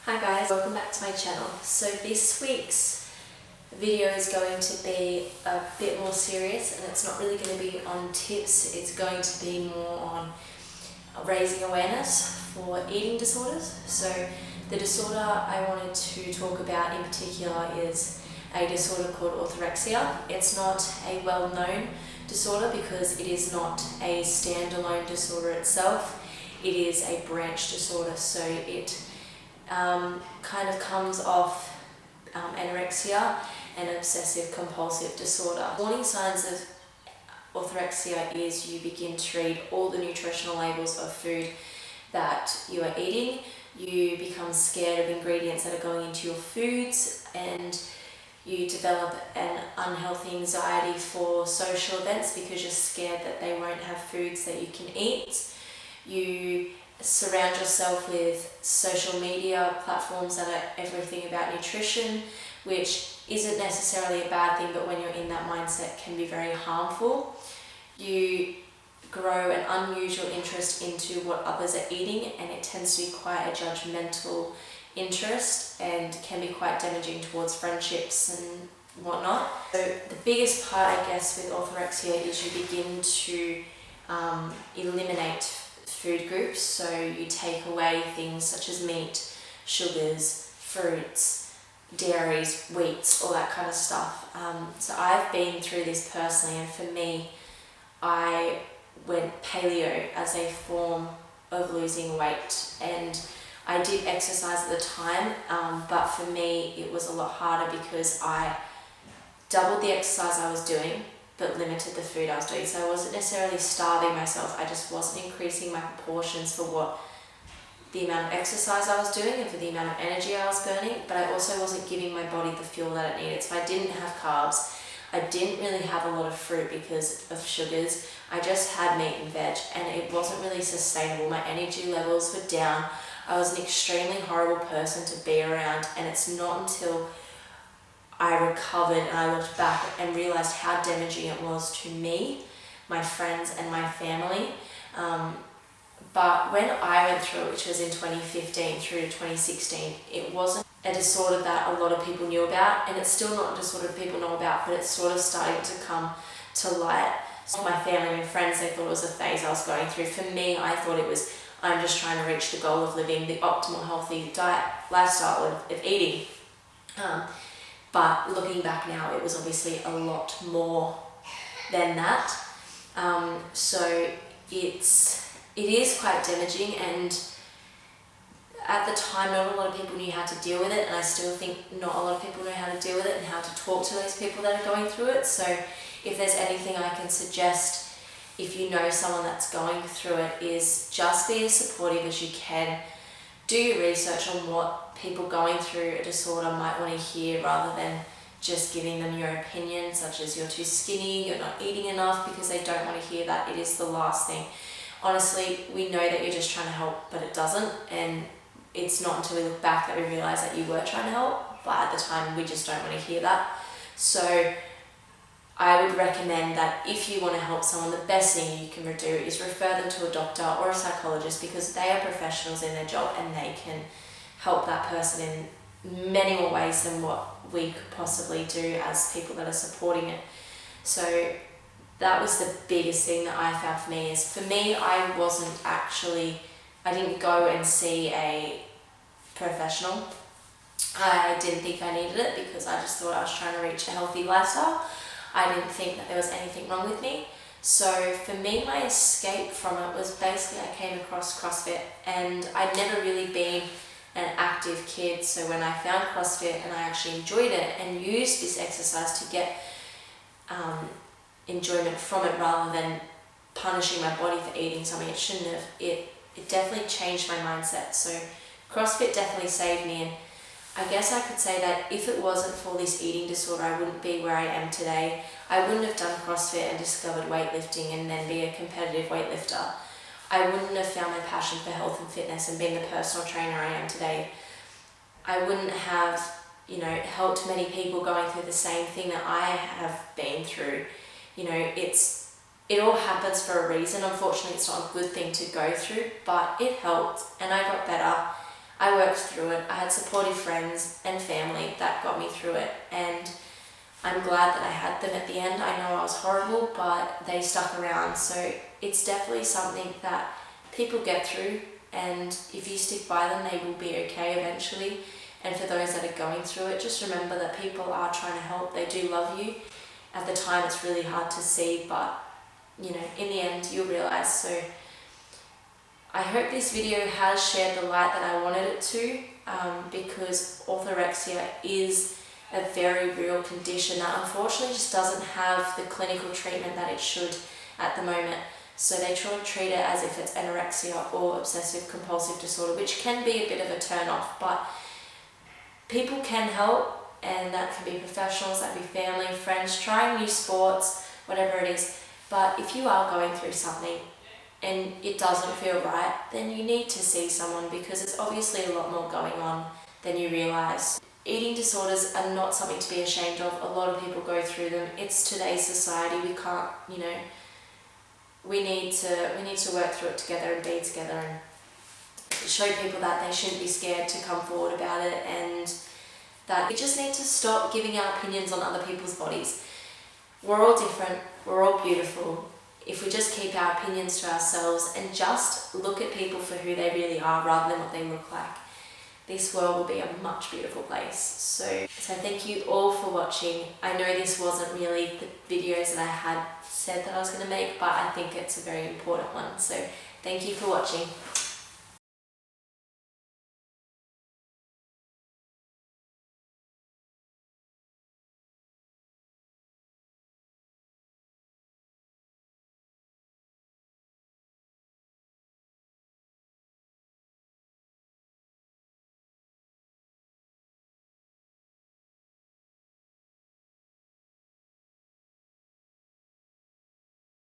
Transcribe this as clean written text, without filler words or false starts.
Hi guys, welcome back to my channel. So this week's video is going to be a bit more serious, and it's not really going to be on tips, it's going to be more on raising awareness for eating disorders. So the disorder I wanted to talk about in particular is a disorder called orthorexia. It's not a well-known disorder because it is not a standalone disorder itself. It is a branch disorder, so it kind of comes off anorexia and obsessive compulsive disorder. Warning signs of orthorexia is you begin to read all the nutritional labels of food that you are eating. You become scared of ingredients that are going into your foods, and you develop an unhealthy anxiety for social events because you're scared that they won't have foods that you can eat. You surround yourself with social media platforms that are everything about nutrition, which isn't necessarily a bad thing, but when you're in that mindset can be very harmful. You grow an unusual interest into what others are eating, and it tends to be quite a judgmental interest and can be quite damaging towards friendships and whatnot. So the biggest part, I guess, with orthorexia is you begin to eliminate food groups. So you take away things such as meat, sugars, fruits, dairies, wheats, all that kind of stuff. So I've been through this personally, and for me, I went paleo as a form of losing weight, and I did exercise at the time, but for me it was a lot harder because I doubled the exercise I was doing but limited the food I was doing. So I wasn't necessarily starving myself, I just wasn't increasing my proportions for what the amount of exercise I was doing and for the amount of energy I was burning, but I also wasn't giving my body the fuel that it needed. So I didn't have carbs, I didn't really have a lot of fruit because of sugars, I just had meat and veg, and it wasn't really sustainable. My energy levels were down, I was an extremely horrible person to be around, and it's not until I recovered and I looked back and realised how damaging it was to me, my friends and my family. But when I went through it, which was in 2015 through to 2016, it wasn't a disorder that a lot of people knew about, and it's still not a disorder people know about, but it's sort of starting to come to light. So my family and friends, they thought it was a phase I was going through. For me, I thought it was, I'm just trying to reach the goal of living the optimal healthy diet, lifestyle of eating. But looking back now, it was obviously a lot more than that. So it is quite damaging, and at the time not a lot of people knew how to deal with it, and I still think not a lot of people know how to deal with it and how to talk to those people that are going through it. So if there's anything I can suggest, if you know someone that's going through it, is just be as supportive as you can. Do your research on what people going through a disorder might want to hear, rather than just giving them your opinion, such as you're too skinny, you're not eating enough, because they don't want to hear that. It is the last thing. Honestly, we know that you're just trying to help, but it doesn't, and it's not until we look back that we realise that you were trying to help, but at the time we just don't want to hear that. So I would recommend that if you want to help someone, the best thing you can do is refer them to a doctor or a psychologist, because they are professionals in their job and they can help that person in many more ways than what we could possibly do as people that are supporting it. So that was the biggest thing that I found for me. Is for me, I didn't go and see a professional. I didn't think I needed it because I just thought I was trying to reach a healthy lifestyle. I didn't think that there was anything wrong with me. So for me, my escape from it was basically I came across CrossFit, and I'd never really been an active kid. So when I found CrossFit and I actually enjoyed it and used this exercise to get enjoyment from it rather than punishing my body for eating something it shouldn't have, it definitely changed my mindset. So CrossFit definitely saved me, and I guess I could say that if it wasn't for this eating disorder, I wouldn't be where I am today. I wouldn't have done CrossFit and discovered weightlifting and then be a competitive weightlifter. I wouldn't have found my passion for health and fitness and been the personal trainer I am today. I wouldn't have, helped many people going through the same thing that I have been through. It all happens for a reason. Unfortunately, it's not a good thing to go through, but it helped and I got better. I worked through it. I had supportive friends and family that got me through it, and I'm glad that I had them at the end. I know I was horrible, but they stuck around. So it's definitely something that people get through, and if you stick by them, they will be okay eventually. And for those that are going through it, just remember that people are trying to help. They do love you. At the time, it's really hard to see, but you know, in the end, you'll realize. So I hope this video has shared the light that I wanted it to, because orthorexia is a very real condition that unfortunately just doesn't have the clinical treatment that it should at the moment. So they try to treat it as if it's anorexia or obsessive compulsive disorder, which can be a bit of a turn off, but people can help, and that can be professionals, that can be family, friends, trying new sports, whatever it is. But if you are going through something and it doesn't feel right, then you need to see someone, because it's obviously a lot more going on than you realise. Eating disorders are not something to be ashamed of. A lot of people go through them. It's today's society. We can't, you know, we need to work through it together and be together and show people that they shouldn't be scared to come forward about it, and that we just need to stop giving our opinions on other people's bodies. We're all different. We're all beautiful. If we just keep our opinions to ourselves and just look at people for who they really are rather than what they look like, this world will be a much beautiful place. So thank you all for watching. I know this wasn't really the videos that I had said that I was going to make, but I think it's a very important one. So thank you for watching.